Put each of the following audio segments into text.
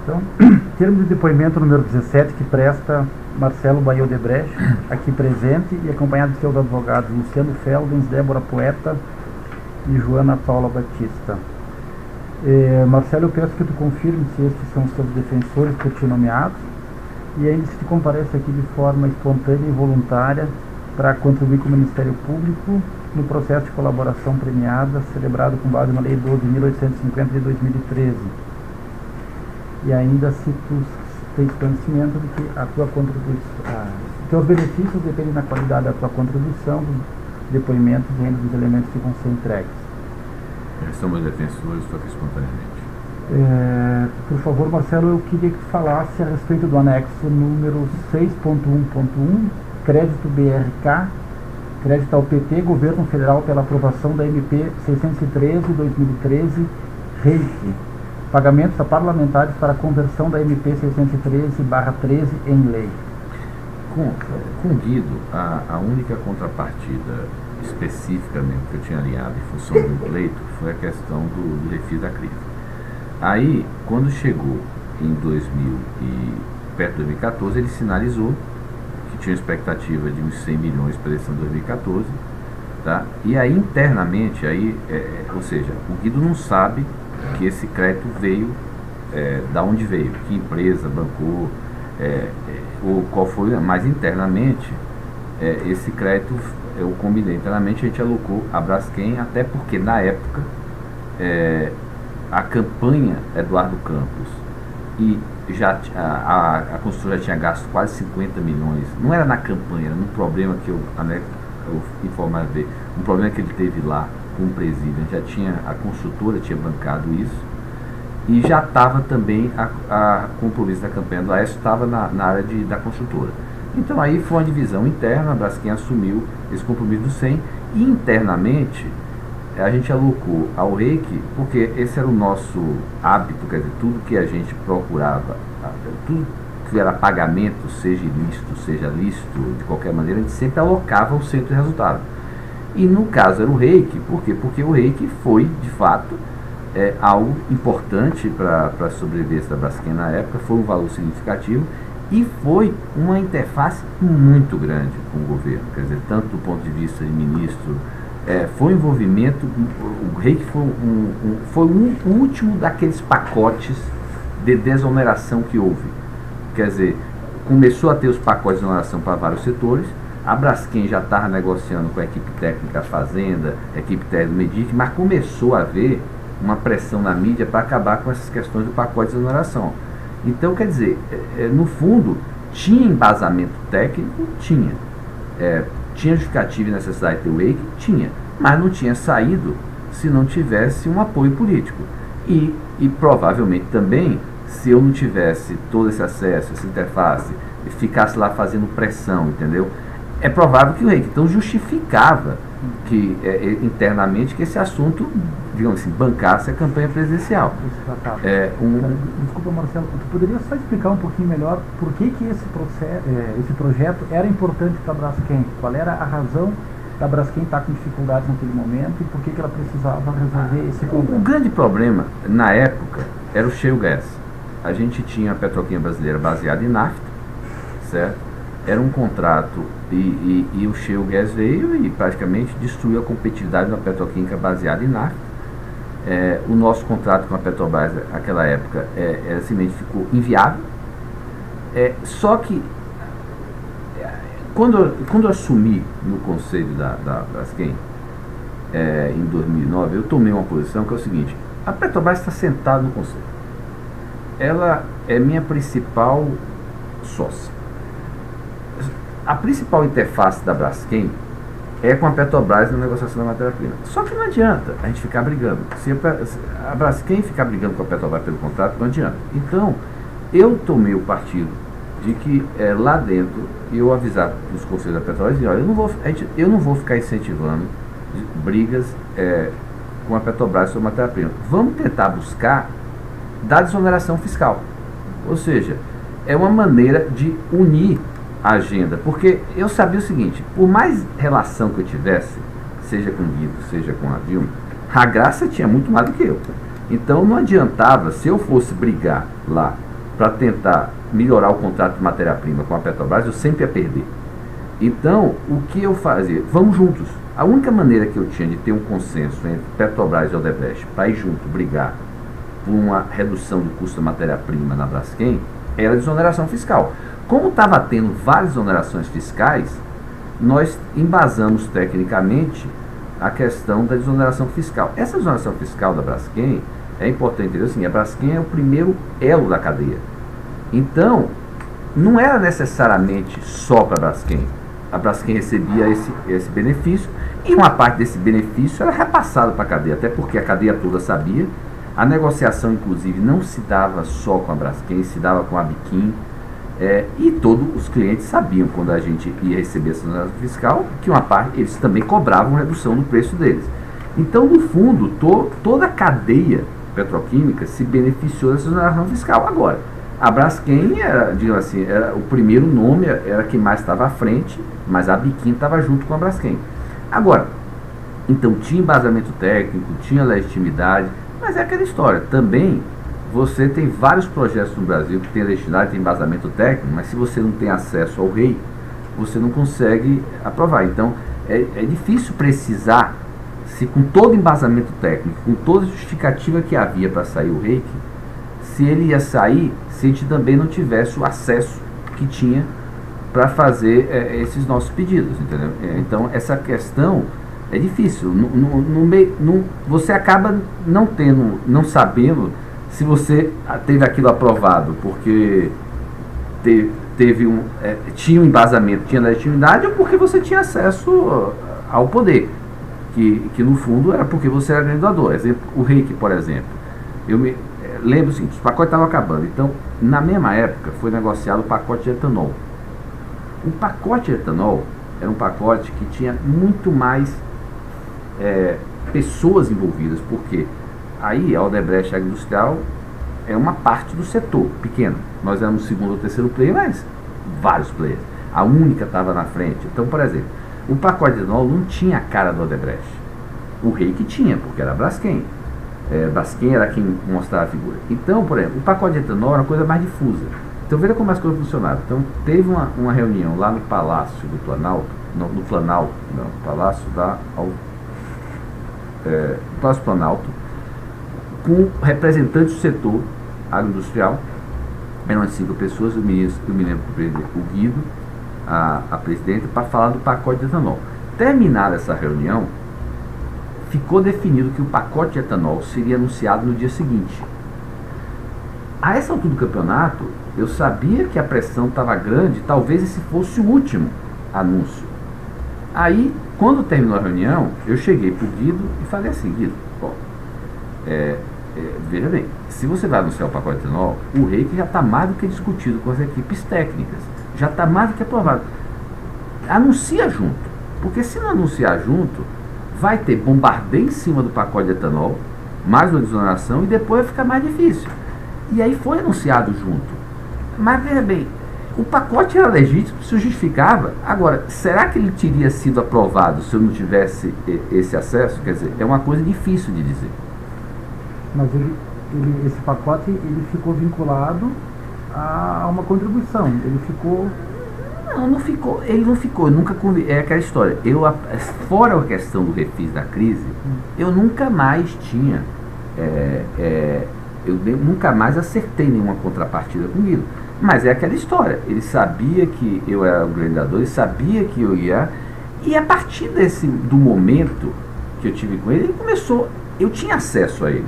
Então, termo de depoimento número 17, que presta Marcelo Baio Odebrecht, aqui presente, e acompanhado de seus advogados Luciano Feldens, Débora Poeta e Joana Paula Batista. Marcelo, eu peço que tu confirme se estes são os teus defensores por ti nomeados, e ainda se tu comparece aqui de forma espontânea e voluntária para contribuir com o Ministério Público no processo de colaboração premiada celebrado com base na Lei 12.850 de 2013. E ainda se tu tens conhecimento de que a tua contribuição, teus benefícios dependem da qualidade da tua contribuição, dos depoimentos e ainda dos elementos que vão ser entregues. Eles são meus defensores, só que espontaneamente. Por favor, Marcelo, eu queria que tu falasse a respeito do anexo número 6.1.1, crédito BRK, crédito ao PT, Governo Federal, pela aprovação da MP 613/2013, REIC, pagamentos a parlamentares para a conversão da MP 613/13 em lei. Com o Guido, a única contrapartida específica mesmo que eu tinha alinhado em função do pleito foi a questão do refis da crise. Aí, quando chegou em perto de 2014, ele sinalizou que tinha expectativa de uns 100 milhões para a eleição de 2014, tá? E aí internamente, ou seja, o Guido não sabe que esse crédito veio, da onde veio, que empresa bancou, ou qual foi, mas internamente, esse crédito, eu combinei internamente, a gente alocou a Braskem, até porque na época, a campanha Eduardo Campos e a construtora já tinha gasto quase 50 milhões, não era na campanha, era num problema que eu informava, um problema que ele teve lá com o presídio, a construtora tinha bancado isso, e já estava também a compromisso da campanha do Aécio estava na área da construtora. Então aí foi uma divisão interna, a Braskem assumiu esse compromisso do 100, e internamente a gente alocou ao REIC, porque esse era o nosso hábito, quer dizer, tudo que a gente procurava, tudo que era pagamento, seja ilícito, seja lícito, de qualquer maneira, a gente sempre alocava o centro de resultado. E no caso era o REIC, por quê? Porque o REIC foi, de fato, algo importante para a sobrevivência da Braskem na época, foi um valor significativo e foi uma interface muito grande com o governo, quer dizer, tanto do ponto de vista de ministro, foi um envolvimento, o REIC foi o último daqueles pacotes de desoneração que houve, quer dizer, começou a ter os pacotes de desoneração para vários setores, a Braskem já estava negociando com a equipe técnica da Fazenda, a equipe técnica do Medic, mas começou a haver uma pressão na mídia para acabar com essas questões do pacote de desoneração. Então, quer dizer, no fundo, tinha embasamento técnico? Tinha. Tinha justificativa e necessidade de ter o EIC? Tinha. Mas não tinha saído se não tivesse um apoio político. E provavelmente também, se eu não tivesse todo esse acesso, essa interface, e ficasse lá fazendo pressão, entendeu? É provável que o REIC, então, justificava que, internamente, que esse assunto, digamos assim, bancasse a campanha presidencial. Desculpa, Marcelo, tu poderia só explicar um pouquinho melhor por que esse projeto era importante para a Braskem? Qual era a razão da Braskem estar com dificuldades naquele momento e por que ela precisava resolver esse problema? O grande problema, na época, era o shale gas. A gente tinha a petroquímica brasileira baseada em nafta, certo? Era um contrato e o shale gas veio e praticamente destruiu a competitividade da petroquímica baseada em nafta. O nosso contrato com a Petrobras naquela época simplesmente ficou inviável. Só que quando eu assumi no conselho da Braskem em 2009, eu tomei uma posição que é o seguinte: a Petrobras está sentada no conselho, ela é minha principal sócia. A principal interface da Braskem é com a Petrobras na negociação da matéria-prima. Só que não adianta a gente ficar brigando. Se a Braskem ficar brigando com a Petrobras pelo contrato, não adianta. Então, eu tomei o partido de que lá dentro, eu avisar os conselhos da Petrobras, olha, eu não vou ficar incentivando brigas com a Petrobras sobre matéria-prima. Vamos tentar buscar da desoneração fiscal. Ou seja, é uma maneira de unir a agenda, porque eu sabia o seguinte: por mais relação que eu tivesse, seja com o Guido, seja com a Dilma, a Graça tinha muito mais do que eu. Então não adiantava, se eu fosse brigar lá para tentar melhorar o contrato de matéria-prima com a Petrobras, eu sempre ia perder. Então, o que eu fazia? Vamos juntos. A única maneira que eu tinha de ter um consenso entre Petrobras e Odebrecht para ir junto brigar por uma redução do custo da matéria-prima na Braskem era a desoneração fiscal. Como estava tendo várias exonerações fiscais, nós embasamos tecnicamente a questão da desoneração fiscal. Essa desoneração fiscal da Braskem, é importante entender assim, a Braskem é o primeiro elo da cadeia. Então, não era necessariamente só para a Braskem. A Braskem recebia esse benefício e uma parte desse benefício era repassado para a cadeia, até porque a cadeia toda sabia. A negociação, inclusive, não se dava só com a Braskem, se dava com a Biquim. E todos os clientes sabiam, quando a gente ia receber essa desoneração fiscal, que uma parte, eles também cobravam redução no preço deles. Então, no fundo, toda a cadeia petroquímica se beneficiou dessa desoneração fiscal. Agora, a Braskem era, digamos assim, era o primeiro nome, era quem mais estava à frente, mas a Biquim estava junto com a Braskem. Agora, então tinha embasamento técnico, tinha legitimidade, mas é aquela história. Também você tem vários projetos no Brasil que tem legitimidade, tem embasamento técnico, mas se você não tem acesso ao REIQ, você não consegue aprovar. Então, é difícil precisar, se com todo embasamento técnico, com toda a justificativa que havia para sair o REIQ, se ele ia sair, se a gente também não tivesse o acesso que tinha para fazer esses nossos pedidos, entendeu? Então, essa questão é difícil. Você acaba não sabendo se você teve aquilo aprovado porque tinha um embasamento, tinha legitimidade, ou porque você tinha acesso ao poder, que no fundo era porque você era grande doador. Exemplo, o REIQ, por exemplo. Eu me lembro assim, os pacotes estavam acabando. Então, na mesma época, foi negociado o pacote de etanol. O pacote de etanol era um pacote que tinha muito mais pessoas envolvidas, porque aí a Odebrecht Agroindustrial é uma parte do setor, pequena. Nós éramos o segundo ou terceiro player, mas vários players. A única estava na frente. Então, por exemplo, o pacote de etanol não tinha a cara do Odebrecht. O REIQ tinha, porque era a Braskem. Braskem era quem mostrava a figura. Então, por exemplo, o pacote de etanol era uma coisa mais difusa. Então, veja como as coisas funcionavam. Então, teve uma reunião lá no Palácio do Planalto, no Palácio Palácio Planalto, com representantes do setor agroindustrial. Eram 5 pessoas, eu me lembro o Guido, a presidenta, para falar do pacote de etanol. Terminada essa reunião, ficou definido que o pacote de etanol seria anunciado no dia seguinte. A essa altura do campeonato, eu sabia que a pressão estava grande, talvez esse fosse o último anúncio. Aí, quando terminou a reunião, eu cheguei para o Guido e falei assim: Guido, veja bem, se você vai anunciar o pacote de etanol, o REIQ já está mais do que discutido com as equipes técnicas, já está mais do que aprovado. Anuncia junto, porque se não anunciar junto, vai ter bombardeio em cima do pacote de etanol, mais uma desoneração, e depois vai ficar mais difícil. E aí foi anunciado junto. Mas veja bem, o pacote era legítimo, se justificava. Agora, será que ele teria sido aprovado se eu não tivesse esse acesso? Quer dizer, é uma coisa difícil de dizer. Mas esse pacote ele ficou vinculado a uma contribuição. Ele ficou... Não ficou. Ele não ficou. Nunca é aquela história. Fora a questão do refis da crise, eu nunca mais tinha... eu nunca mais acertei nenhuma contrapartida com o Guido. Mas é aquela história. Ele sabia que eu era o grande doador, ele sabia que eu ia... E a partir do momento que eu tive com ele, ele começou... Eu tinha acesso a ele.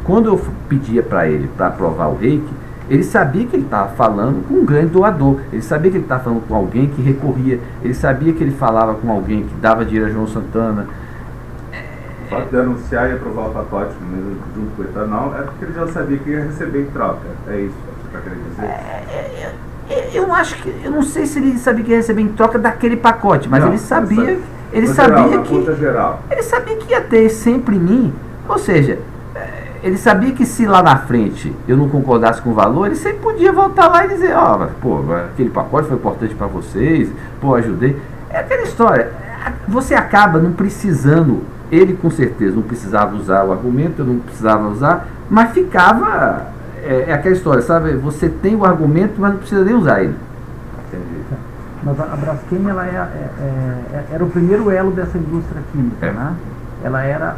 Quando eu pedia para ele para aprovar o REIQ, ele sabia que ele estava falando com um grande doador. Ele sabia que ele estava falando com alguém que recorria. Ele sabia que ele falava com alguém que dava dinheiro a João Santana. O fato de anunciar e aprovar o pacote mesmo junto com o etanol é porque ele já sabia que ia receber em troca. É isso que você está querendo dizer? Eu acho que... Eu não sei se ele sabia que ia receber em troca daquele pacote, mas não, ele sabia... Ele sabia que ia ter sempre em mim, ou seja, ele sabia que se lá na frente eu não concordasse com o valor, ele sempre podia voltar lá e dizer, aquele pacote foi importante para vocês, ajudei. É aquela história, você acaba não precisando ele com certeza não precisava usar o argumento, eu não precisava usar, mas ficava, aquela história, sabe? Você tem o argumento, mas não precisa nem usar ele. Entendi. Mas a Braskem, ela era o primeiro elo dessa indústria química, né? Ela era,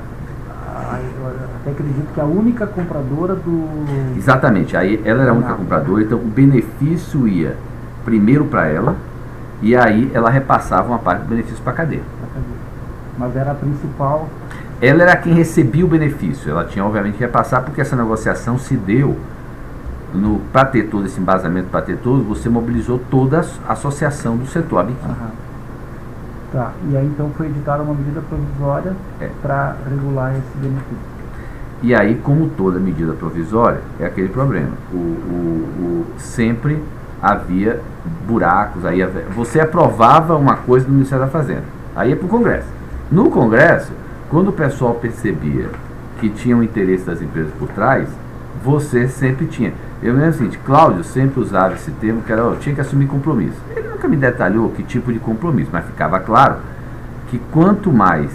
eu até acredito que a única compradora do... Exatamente, aí ela era a única compradora, então o benefício ia primeiro para ela, e aí ela repassava uma parte do benefício para a cadeia. Mas era a principal... Ela era quem recebia o benefício, ela tinha obviamente que repassar, porque essa negociação se deu, para ter todo esse embasamento, para ter todo, você mobilizou toda a associação do setor, a biquíni. Tá, e aí então foi editada uma medida provisória para regular esse benefício. E aí, como toda medida provisória, é aquele problema. Sempre havia buracos, aí você aprovava uma coisa no Ministério da Fazenda, aí ia para o Congresso. No Congresso, quando o pessoal percebia que tinha o interesse das empresas por trás, você sempre tinha. Eu me lembro o seguinte, Cláudio sempre usava esse termo, que era, tinha que assumir compromisso. Ele nunca me detalhou que tipo de compromisso, mas ficava claro que quanto mais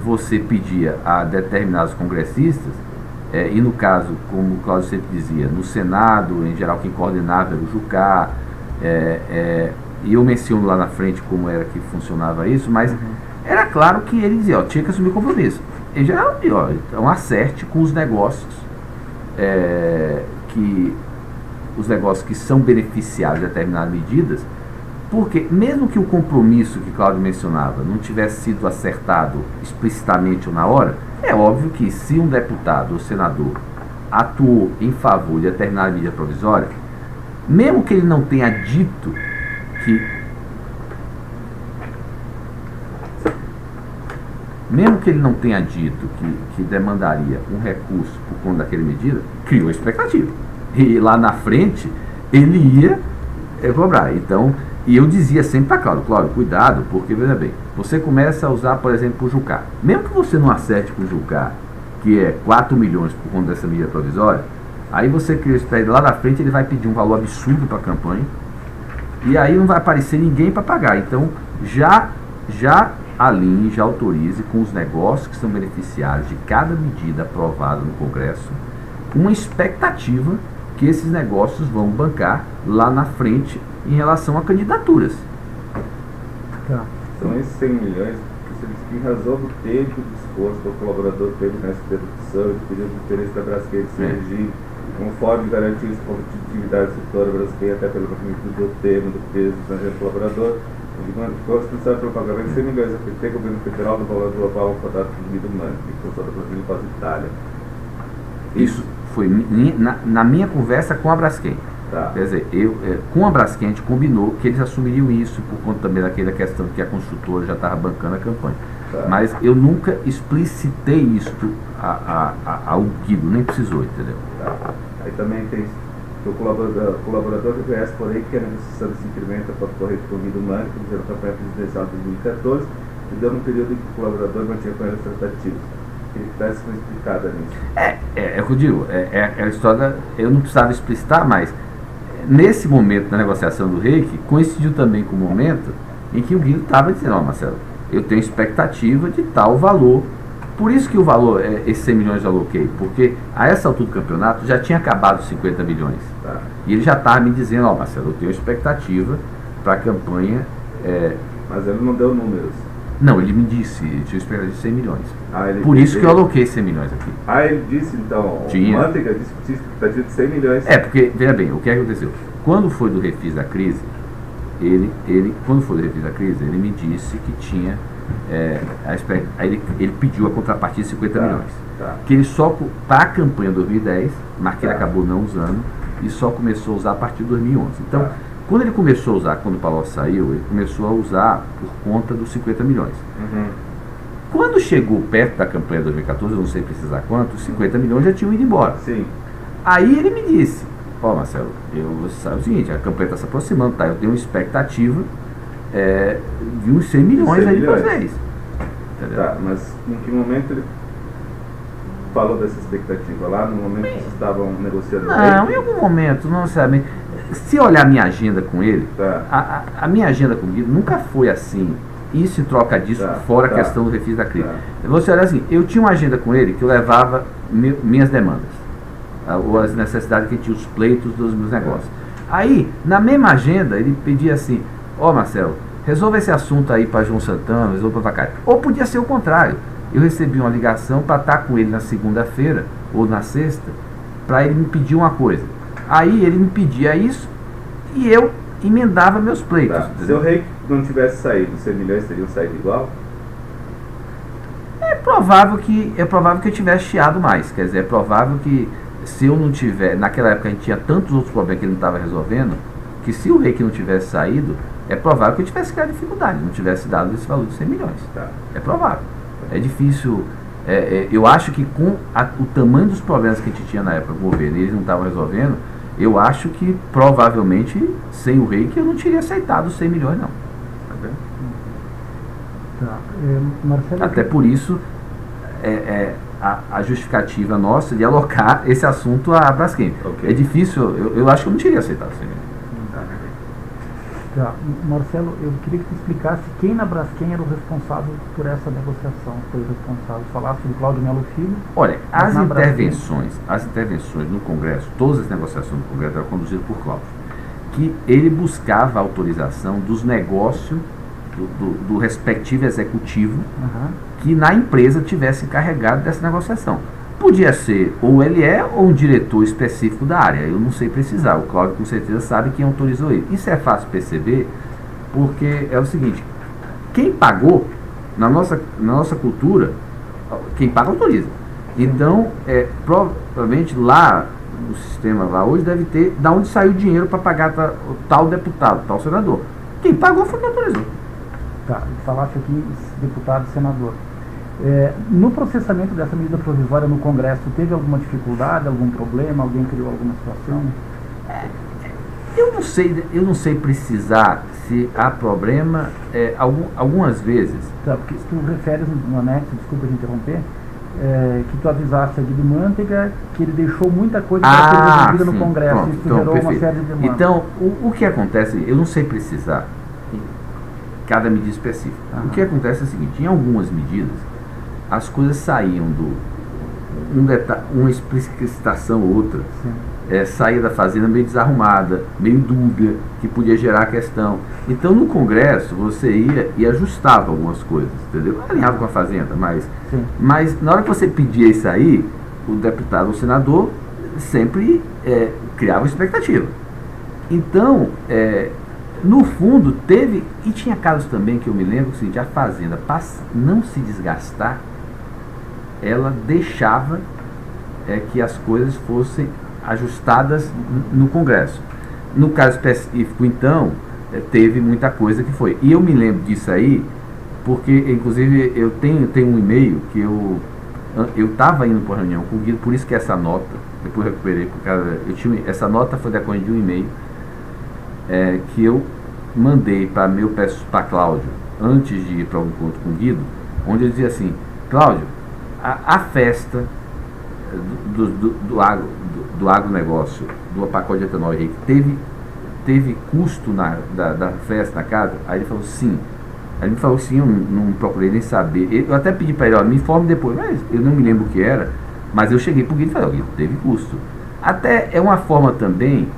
você pedia a determinados congressistas, e no caso, como o Cláudio sempre dizia, no Senado, em geral, quem coordenava era o Jucá, e eu menciono lá na frente como era que funcionava isso, mas era claro que ele dizia, tinha que assumir compromisso. Em geral, então acerte com os negócios, os negócios que são beneficiados de determinadas medidas, porque mesmo que o compromisso que Cláudio mencionava não tivesse sido acertado explicitamente ou na hora, é óbvio que se um deputado ou senador atuou em favor de determinada medida provisória, mesmo que ele não tenha dito que demandaria um recurso por conta daquela medida, criou expectativa. E lá na frente, ele ia cobrar. Então, e eu dizia sempre para Cláudio, cuidado, porque, veja bem, você começa a usar, por exemplo, o Jucá. Mesmo que você não acerte com o Jucá, que é 4 milhões por conta dessa medida provisória, aí você cria expectativa. Lá na frente ele vai pedir um valor absurdo para a campanha, e aí não vai aparecer ninguém para pagar. Então, já alinhe, já autorize com os negócios que são beneficiários de cada medida aprovada no Congresso, uma expectativa que esses negócios vão bancar lá na frente em relação a candidaturas. São esses 100 milhões que, em razão do tempo e do esforço que o colaborador teve nessa interrupção e do período de interesse da Braskem de se regir, conforme garantiu a competitividade do setor da Braskem, até pela magnitude do tema, do peso do estrangeiro colaborador, ficou responsável pelo pagamento de 100 milhões a PT, governo federal do valor global acordado pelo Guido Mantega, que foi da Brasil e pós Itália. Isso foi na minha conversa com a Braskem. Quer dizer, com a Braskem a gente combinou que eles assumiriam isso por conta também daquela questão que a construtora já estava bancando a campanha. Mas eu nunca explicitei isso ao Guido, nem precisou, entendeu? Aí também tem que o colaborador reconhece, porém, que a negociação desse incremento pode ocorrer com o Guido Mantega, que fizeram a campanha presidencial de 2014, e deu no período em que o colaborador mantinha com eles tratativos. Queria que desse uma explicada nisso. É o que eu digo, a história, eu não precisava explicitar, mas nesse momento da negociação do Reiki, coincidiu também com o momento em que o Guido estava dizendo, Marcelo, eu tenho expectativa de tal valor. Por isso que o valor, esses 100 milhões eu aloquei, porque a essa altura do campeonato já tinha acabado os 50 milhões. E ele já estava me dizendo, Marcelo, eu tenho expectativa para a campanha. Mas ele não deu números. Não, ele me disse, eu tinha expectativa de 100 milhões. Por isso que eu aloquei 100 milhões aqui. Ele disse então, tinha. O Mantega disse que tinha expectativa de 100 milhões. Porque, veja bem, o que aconteceu? Quando foi do refis da crise, ele me disse que tinha, ele pediu a contrapartida de 50 milhões. Que ele só, para a campanha 2010, mas que ele acabou não usando, e só começou a usar a partir de 2011. Então, quando ele começou a usar, quando o Palocci saiu, ele começou a usar por conta dos 50 milhões. Quando chegou perto da campanha 2014, eu não sei precisar quanto, os 50 milhões já tinham ido embora. Sim. Aí ele me disse, Marcelo, você sabe o seguinte, a campanha está se aproximando, eu tenho uma expectativa de uns 100 milhões aí para vocês. Mas em que momento ele falou dessa expectativa? Lá no momento que vocês estavam negociando? Não, em algum momento, não sabe. Se olhar a minha agenda com ele, a minha agenda com o Guido nunca foi assim Isso em troca disso, Tá, fora tá, a questão do refis da CRIV. tá. Você olha assim, eu tinha uma agenda com ele que eu levava minhas demandas, ou as necessidades que tinha, os pleitos dos meus negócios. Aí, na mesma agenda, ele pedia assim, ó Marcelo, resolva esse assunto aí para João Santana, resolva para Vacari. Ou podia ser o contrário. Eu recebi uma ligação para estar com ele na segunda-feira ou na sexta, para ele me pedir uma coisa. Aí ele me pedia isso e eu emendava meus pleitos. Tá. Se o rei não tivesse saído, os 100 milhões teriam saído igual? É provável que eu tivesse chiado mais. Quer dizer, é provável que se eu não tiver, naquela época a gente tinha tantos outros problemas que ele não estava resolvendo, que se o rei que não tivesse saído, é provável que eu tivesse criado dificuldade, não tivesse dado esse valor de 100 milhões. Tá. É provável. É difícil. Eu acho que com o tamanho dos problemas que a gente tinha na época com o governo e eles não estavam resolvendo, eu acho que provavelmente sem o rei que eu não teria aceitado os 100 milhões não. Tá vendo? Tá. Marcelo, Até por isso a justificativa nossa de alocar esse assunto à Braskem. Ok. É difícil, eu acho que eu não teria aceitado os 100 milhões. Tá. Marcelo, eu queria que tu explicasse quem na Braskem era o responsável por essa negociação. Foi o responsável. Falasse do Cláudio Melo Filho. Olha, Mas as na intervenções no Congresso, todas as negociações no Congresso eram conduzidas por Cláudio, que ele buscava a autorização dos negócios do respectivo executivo Aham. que na empresa tivesse encarregado dessa negociação. Podia ser ou ele ou um diretor específico da área, eu não sei precisar, o Cláudio com certeza sabe quem autorizou ele. Isso é fácil perceber, porque é o seguinte, quem pagou, na nossa cultura, quem paga autoriza. Então, provavelmente lá no sistema lá hoje deve ter da onde saiu o dinheiro para pagar tal deputado, tal senador. Quem pagou foi quem autorizou. Tá. Falasse aqui deputado e senador. No processamento dessa medida provisória no Congresso, teve alguma dificuldade, algum problema, alguém criou alguma situação? Eu não sei precisar se há problema, algumas vezes. Tá, porque se tu referes no anexo, desculpa te interromper, que tu avisasse a Guido Mantega que ele deixou muita coisa para ser resolvida no Congresso. Pronto, Isso então, gerou perfeito. uma série de demandas. Então, o que acontece, eu não sei precisar cada medida específica. Aham. O que acontece é o seguinte, em algumas medidas, as coisas saíam uma explicitação ou outra, saía da fazenda meio desarrumada, meio dúbia, que podia gerar questão. Então no Congresso você ia e ajustava algumas coisas, entendeu? Alinhava com a fazenda, mas na hora que você pedia isso aí, o deputado, o senador, sempre criava expectativa. Então, no fundo, teve, e tinha casos também que eu me lembro, assim, de a fazenda não se desgastar, ela deixava que as coisas fossem ajustadas no Congresso. No caso específico, então, teve muita coisa que foi. E eu me lembro disso aí, porque, inclusive, eu tenho um e-mail que eu estava indo para a reunião com o Guido, por isso que essa nota, depois eu recuperei, essa nota foi decorrente de um e-mail que eu mandei para Cláudio, antes de ir para um encontro com o Guido, onde ele dizia assim, Cláudio, a festa do agronegócio, do pacote de etanol teve custo da festa na casa? Aí ele falou sim. Aí ele me falou sim, eu não procurei nem saber. Eu até pedi para ele, me informe depois, mas eu não me lembro o que era, mas eu cheguei para o Guido e falei, Guido, teve custo. Até é uma forma também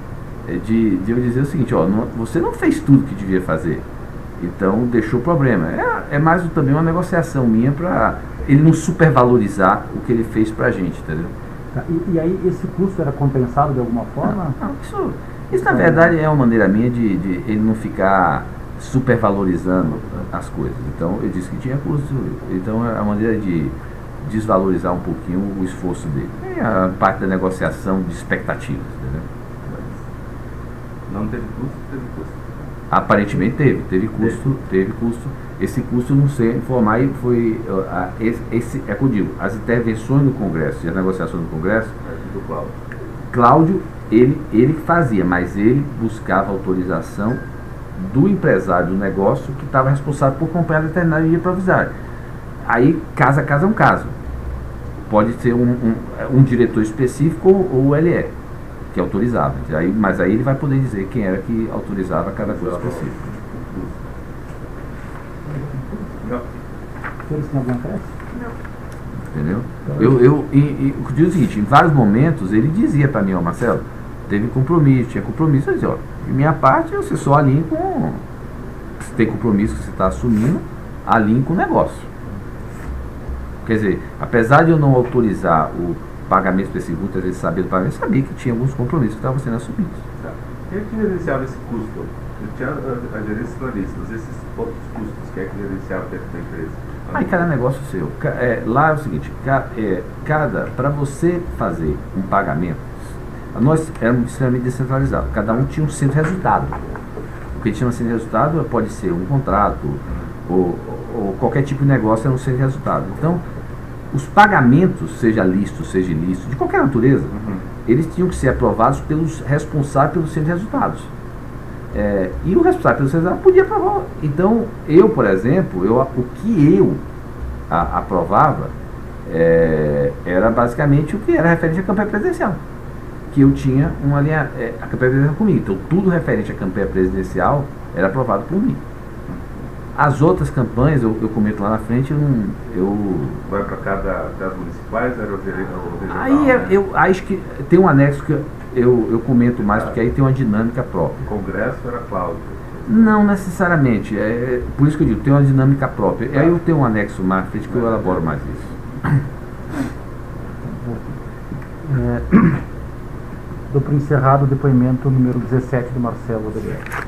de eu dizer o seguinte, você não fez tudo que devia fazer, então deixou problema. É mais também uma negociação minha para ele não supervalorizar o que ele fez pra gente, entendeu? Tá. E aí esse custo era compensado de alguma forma? Não, isso na verdade é uma maneira minha de ele não ficar supervalorizando as coisas. Então eu disse que tinha custo, então é a maneira de desvalorizar um pouquinho o esforço dele. É a parte da negociação de expectativas, entendeu? Não teve custo, teve custo. Aparentemente teve custo. Esse custo, não sei informar, foi esse é que eu digo, as intervenções no Congresso e as negociações no Congresso, Do Cláudio, ele fazia, mas ele buscava autorização do empresário do negócio que estava responsável por comprar a determinada medida provisória. Aí, caso a caso é um caso. Pode ser um diretor específico ou o LE, que autorizava. Mas aí ele vai poder dizer quem era que autorizava cada coisa específica. Eles têm algum acréscimo? Entendeu? Eu digo o seguinte, em vários momentos ele dizia para mim, ó, Marcelo, teve compromisso, tinha compromisso, eu dizia, ó, de minha parte você só alinha com, se tem compromisso que você está assumindo, alinhe com o negócio. Quer dizer, apesar de eu não autorizar o pagamento específico, muitas vezes sabia do pagamento, sabia que tinha alguns compromissos que estavam sendo assumidos. Tá. Quem é que gerenciava esse custo? Eu tinha a gerência trabalhista, esses outros custos, quem é que gerenciava dentro da empresa? Aí cada negócio seu. Lá é o seguinte, para você fazer um pagamento, nós éramos extremamente descentralizados, cada um tinha um centro de resultado. O que tinha um centro de resultado pode ser um contrato, ou qualquer tipo de negócio era um centro de resultado. Então, os pagamentos, seja lícito, seja ilícito, de qualquer natureza, eles tinham que ser aprovados pelos responsáveis pelo centro de resultados. E o responsável pelo centro de resultados podia aprovar. Então, eu, por exemplo, o que eu aprovava era basicamente o que era referente à campanha presidencial. Que eu tinha uma linha, a campanha presidencial comigo. Então, tudo referente à campanha presidencial era aprovado por mim. As outras campanhas, eu comento lá na frente, Vai para cada municipais, era o regional? Aí acho que tem um anexo que eu comento mais, porque aí tem uma dinâmica própria. O Congresso era Cláudio? Não necessariamente, por isso que eu digo, tem uma dinâmica própria. Aí eu tenho um anexo mais na frente que eu elaboro mais isso. Dou por encerrado o depoimento número 17 do Marcelo Odebrecht.